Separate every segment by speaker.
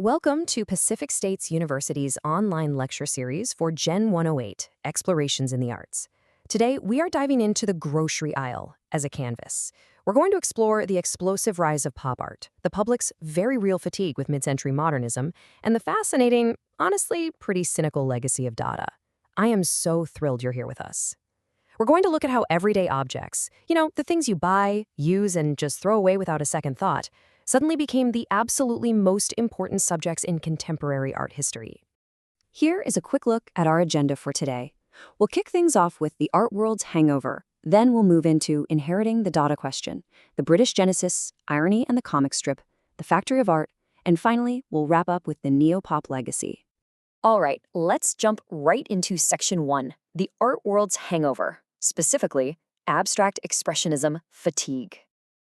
Speaker 1: Welcome to Pacific States University's online lecture series for Gen 108, Explorations in the Arts. Today, we are diving into the grocery aisle as a canvas. We're going to explore the explosive rise of pop art, the public's very real fatigue with mid-century modernism, and the fascinating, honestly, pretty cynical legacy of Dada. I am so thrilled you're here with us. We're going to look at how everyday objects, the things you buy, use, and just throw away without a second thought, suddenly became the absolutely most important subjects in contemporary art history. Here is a quick look at our agenda for today. We'll kick things off with the art world's hangover. Then we'll move into inheriting the Dada question, the British genesis, irony and the comic strip, the factory of art, and finally, we'll wrap up with the neo-pop legacy.
Speaker 2: All right, let's jump right into Section 1, the art world's hangover, specifically, Abstract Expressionism fatigue.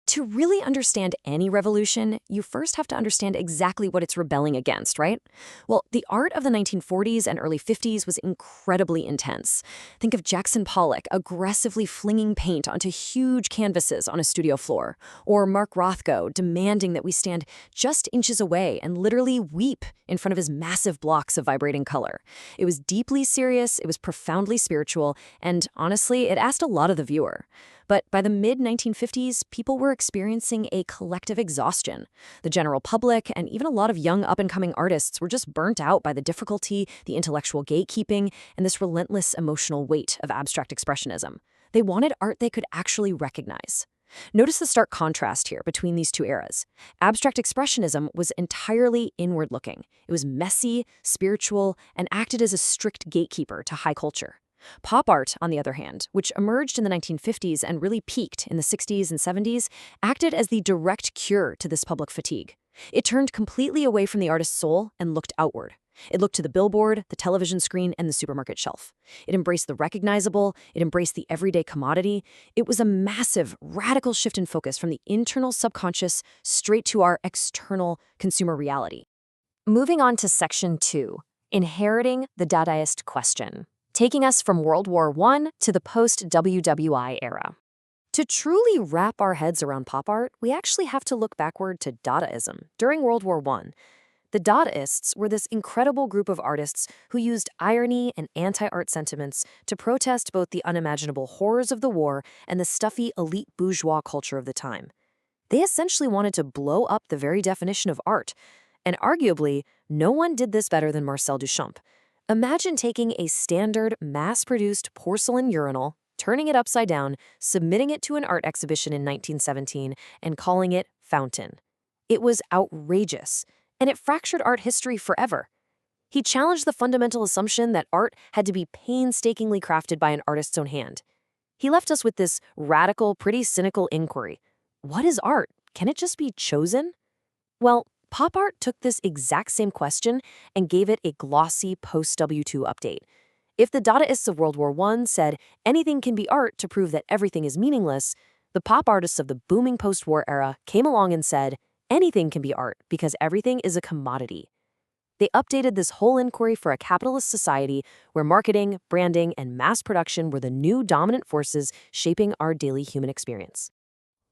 Speaker 1: To really understand any revolution, you first have to understand exactly what it's rebelling against, right? Well, the art of the 1940s and early 50s was incredibly intense. Think of Jackson Pollock aggressively flinging paint onto huge canvases on a studio floor, or Mark Rothko demanding that we stand just inches away and literally weep in front of his massive blocks of vibrating color. It was deeply serious, it was profoundly spiritual, and honestly, it asked a lot of the viewer. But by the mid-1950s, people were experiencing a collective exhaustion. The general public and even a lot of young up-and-coming artists were just burnt out by the difficulty, the intellectual gatekeeping, and this relentless emotional weight of abstract expressionism. They wanted art they could actually recognize. Notice the stark contrast here between these two eras. Abstract expressionism was entirely inward-looking. It was messy, spiritual, and acted as a strict gatekeeper to high culture. Pop art, on the other hand, which emerged in the 1950s and really peaked in the 60s and 70s, acted as the direct cure to this public fatigue. It turned completely away from the artist's soul and looked outward. It looked to the billboard, the television screen, and the supermarket shelf. It embraced the recognizable, it embraced the everyday commodity. It was a massive, radical shift in focus from the internal subconscious straight to our external consumer reality.
Speaker 2: Moving on to Section 2, inheriting the Dadaist question, taking us from World War I to the post-WWI era.
Speaker 1: To truly wrap our heads around pop art, we actually have to look backward to Dadaism. During World War I, the Dadaists were this incredible group of artists who used irony and anti-art sentiments to protest both the unimaginable horrors of the war and the stuffy elite bourgeois culture of the time. They essentially wanted to blow up the very definition of art, and arguably, no one did this better than Marcel Duchamp. Imagine taking a standard, mass-produced porcelain urinal, turning it upside down, submitting it to an art exhibition in 1917, and calling it Fountain. It was outrageous, and it fractured art history forever. He challenged the fundamental assumption that art had to be painstakingly crafted by an artist's own hand. He left us with this radical, pretty cynical inquiry. What is art? Can it just be chosen? Well, pop art took this exact same question and gave it a glossy post-W2 update. If the Dadaists of World War I said anything can be art to prove that everything is meaningless, the pop artists of the booming post-war era came along and said anything can be art because everything is a commodity. They updated this whole inquiry for a capitalist society where marketing, branding, and mass production were the new dominant forces shaping our daily human experience.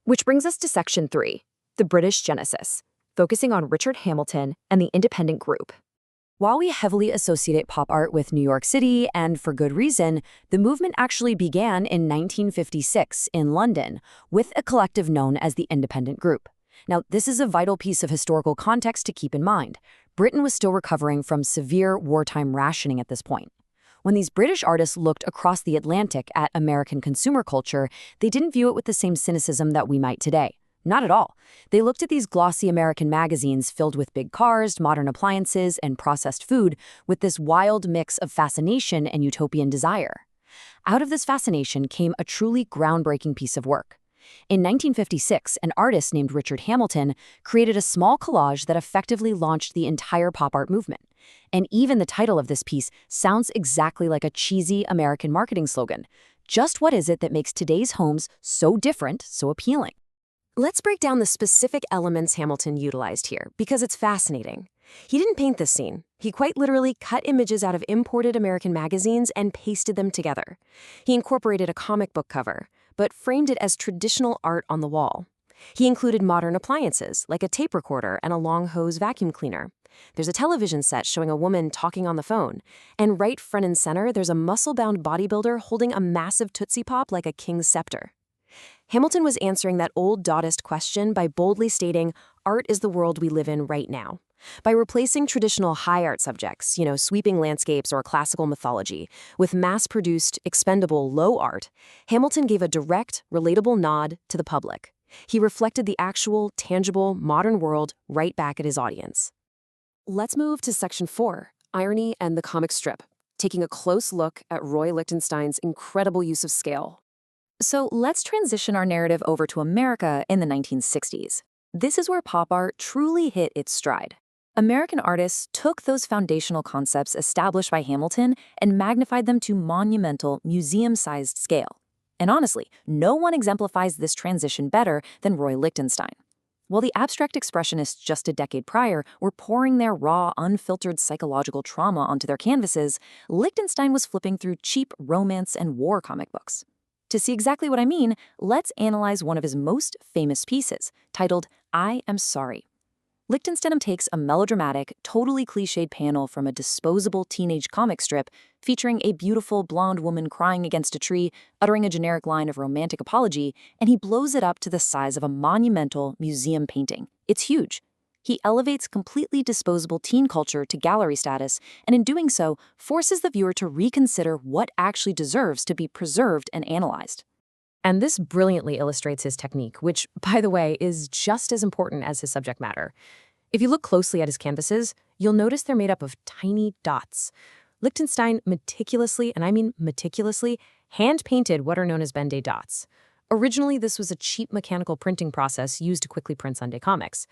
Speaker 2: Which brings us to Section 3, the British genesis, focusing on Richard Hamilton and the independent group.
Speaker 1: While we heavily associate pop art with New York City, and for good reason, the movement actually began in 1956 in London with a collective known as the Independent Group. Now, this is a vital piece of historical context to keep in mind. Britain was still recovering from severe wartime rationing at this point. When these British artists looked across the Atlantic at American consumer culture, they didn't view it with the same cynicism that we might today. Not at all. They looked at these glossy American magazines filled with big cars, modern appliances, and processed food with this wild mix of fascination and utopian desire. Out of this fascination came a truly groundbreaking piece of work. In 1956, an artist named Richard Hamilton created a small collage that effectively launched the entire pop art movement. And even the title of this piece sounds exactly like a cheesy American marketing slogan. Just what is it that makes today's homes so different, so appealing? Let's break down the specific elements Hamilton utilized here, because it's fascinating. He didn't paint this scene. He quite literally cut images out of imported American magazines and pasted them together. He incorporated a comic book cover, but framed it as traditional art on the wall. He included modern appliances, like a tape recorder and a long hose vacuum cleaner.
Speaker 2: There's a television set showing a woman talking on the phone. And right front and center, there's a muscle-bound bodybuilder holding a massive Tootsie Pop like a king's scepter. Hamilton was answering that old Dadaist question by boldly stating, art is the world we live in right now. By replacing traditional high art subjects, sweeping landscapes or classical mythology, with mass-produced, expendable low art, Hamilton gave a direct, relatable nod to the public. He reflected the actual, tangible, modern world right back at his audience. Let's move to Section 4, Irony and the Comic Strip, taking a close look at Roy Lichtenstein's incredible use of scale.
Speaker 1: So let's transition our narrative over to America in the 1960s. This is where pop art truly hit its stride. American artists took those foundational concepts established by Hamilton and magnified them to monumental, museum-sized scale. And honestly, no one exemplifies this transition better than Roy Lichtenstein. While the abstract expressionists just a decade prior were pouring their raw, unfiltered psychological trauma onto their canvases, Lichtenstein was flipping through cheap romance and war comic books. To see exactly what I mean, let's analyze one of his most famous pieces, titled I Am Sorry. Lichtenstein takes a melodramatic, totally cliched panel from a disposable teenage comic strip featuring a beautiful blonde woman crying against a tree, uttering a generic line of romantic apology, and he blows it up to the size of a monumental museum painting. It's huge. He elevates completely disposable teen culture to gallery status, and in doing so, forces the viewer to reconsider what actually deserves to be preserved and analyzed. And this brilliantly illustrates his technique, which, by the way, is just as important as his subject matter. If you look closely at his canvases, you'll notice they're made up of tiny dots. Lichtenstein meticulously, and I mean meticulously, hand-painted what are known as Ben-Day dots. Originally, this was a cheap mechanical printing process used to quickly print Sunday comics.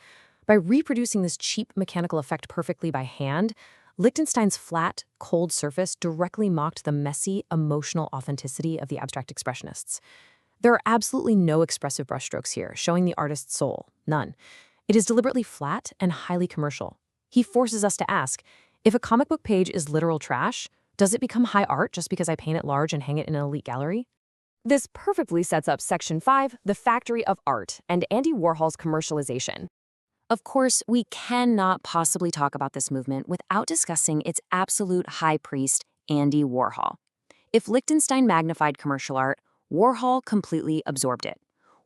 Speaker 1: By reproducing this cheap mechanical effect perfectly by hand, Lichtenstein's flat, cold surface directly mocked the messy, emotional authenticity of the abstract expressionists. There are absolutely no expressive brushstrokes here, showing the artist's soul. None. It is deliberately flat and highly commercial. He forces us to ask, if a comic book page is literal trash, does it become high art just because I paint it large and hang it in an elite gallery? This perfectly sets up Section 5, the factory of art, and Andy Warhol's commercialization. Of course, we cannot possibly talk about this movement without discussing its absolute high priest, Andy Warhol. If Lichtenstein magnified commercial art, Warhol completely absorbed it.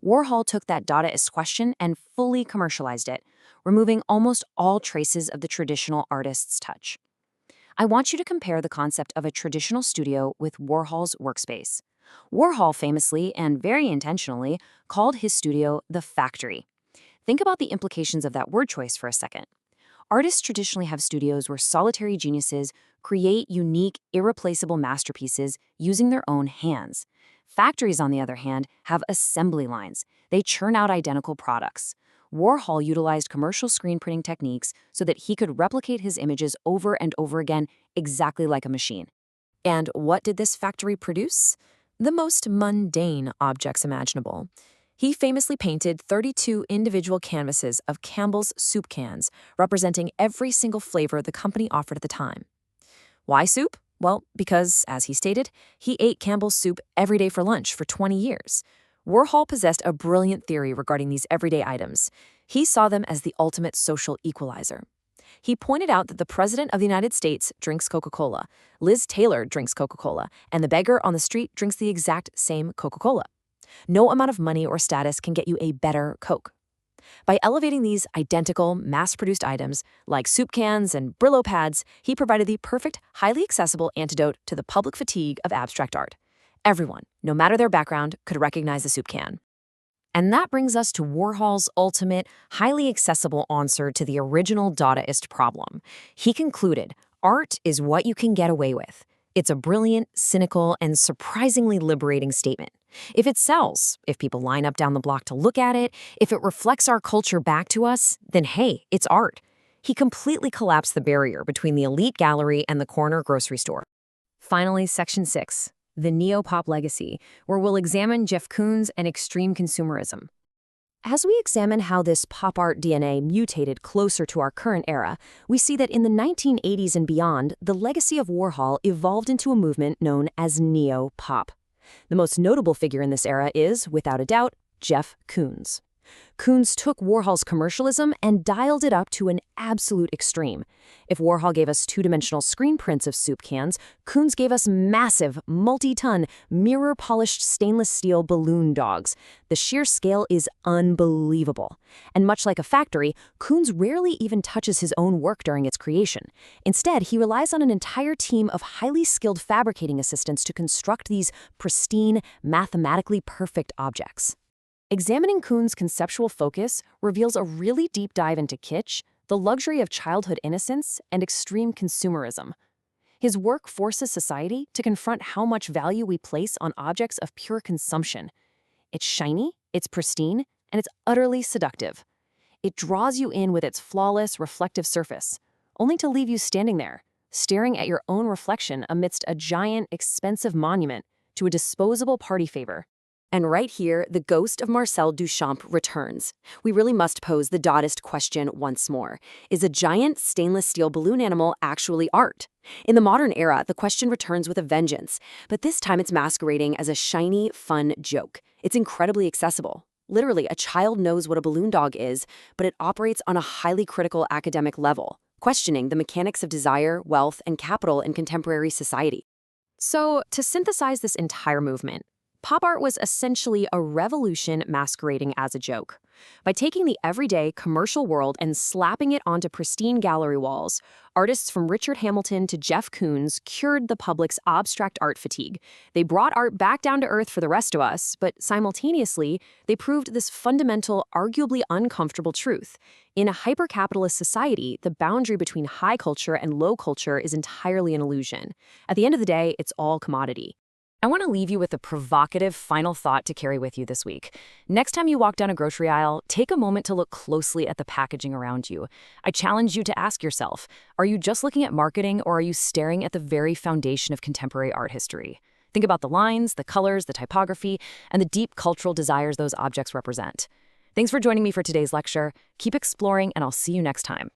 Speaker 1: Warhol took that Dadaist question and fully commercialized it, removing almost all traces of the traditional artist's touch. I want you to compare the concept of a traditional studio with Warhol's workspace. Warhol famously, and very intentionally, called his studio the factory. Think about the implications of that word choice for a second. Artists traditionally have studios where solitary geniuses create unique, irreplaceable masterpieces using their own hands. Factories, on the other hand, have assembly lines. They churn out identical products. Warhol utilized commercial screen printing techniques so that he could replicate his images over and over again, exactly like a machine. And what did this factory produce? The most mundane objects imaginable. He famously painted 32 individual canvases of Campbell's soup cans, representing every single flavor the company offered at the time. Why soup? Well, because, as he stated, he ate Campbell's soup every day for lunch for 20 years. Warhol possessed a brilliant theory regarding these everyday items. He saw them as the ultimate social equalizer. He pointed out that the President of the United States drinks Coca-Cola, Liz Taylor drinks Coca-Cola, and the beggar on the street drinks the exact same Coca-Cola. No amount of money or status can get you a better Coke. By elevating these identical, mass-produced items, like soup cans and Brillo pads, he provided the perfect, highly accessible antidote to the public fatigue of abstract art. Everyone, no matter their background, could recognize a soup can. And that brings us to Warhol's ultimate, highly accessible answer to the original Dadaist problem. He concluded, art is what you can get away with. It's a brilliant, cynical, and surprisingly liberating statement. If it sells, if people line up down the block to look at it, if it reflects our culture back to us, then hey, it's art. He completely collapsed the barrier between the elite gallery and the corner grocery store. Finally, Section 6, the neo-pop legacy, where we'll examine Jeff Koons and extreme consumerism. As we examine how this pop art DNA mutated closer to our current era, we see that in the 1980s and beyond, the legacy of Warhol evolved into a movement known as neo-pop. The most notable figure in this era is, without a doubt, Jeff Koons.
Speaker 2: Koons took Warhol's commercialism and dialed it up to an absolute extreme. If Warhol gave us two-dimensional screen prints of soup cans, Koons gave us massive, multi-ton, mirror-polished stainless steel balloon dogs. The sheer scale is unbelievable. And much like a factory, Koons rarely even touches his own work during its creation. Instead, he relies on an entire team of highly skilled fabricating assistants to construct these pristine, mathematically perfect objects. Examining Koons' conceptual focus reveals a really deep dive into kitsch, the luxury of childhood innocence, and extreme consumerism. His work forces society to confront how much value we place on objects of pure consumption. It's shiny, it's pristine, and it's utterly seductive. It draws you in with its flawless, reflective surface, only to leave you standing there, staring at your own reflection amidst a giant, expensive monument to a disposable party favor.
Speaker 1: And right here, the ghost of Marcel Duchamp returns. We really must pose the Dadaist question once more. Is a giant stainless steel balloon animal actually art? In the modern era, the question returns with a vengeance, but this time it's masquerading as a shiny, fun joke. It's incredibly accessible. Literally, a child knows what a balloon dog is, but it operates on a highly critical academic level, questioning the mechanics of desire, wealth, and capital in contemporary society.
Speaker 2: So, to synthesize this entire movement, pop art was essentially a revolution masquerading as a joke. By taking the everyday commercial world and slapping it onto pristine gallery walls, artists from Richard Hamilton to Jeff Koons cured the public's abstract art fatigue. They brought art back down to earth for the rest of us, but simultaneously, they proved this fundamental, arguably uncomfortable truth. In a hyper-capitalist society, the boundary between high culture and low culture is entirely an illusion. At the end of the day, it's all commodity. I want to leave you with a provocative final thought to carry with you this week. Next time you walk down a grocery aisle, take a moment to look closely at the packaging around you. I challenge you to ask yourself, are you just looking at marketing, or are you staring at the very foundation of contemporary art history? Think about the lines, the colors, the typography, and the deep cultural desires those objects represent. Thanks for joining me for today's lecture. Keep exploring, and I'll see you next time.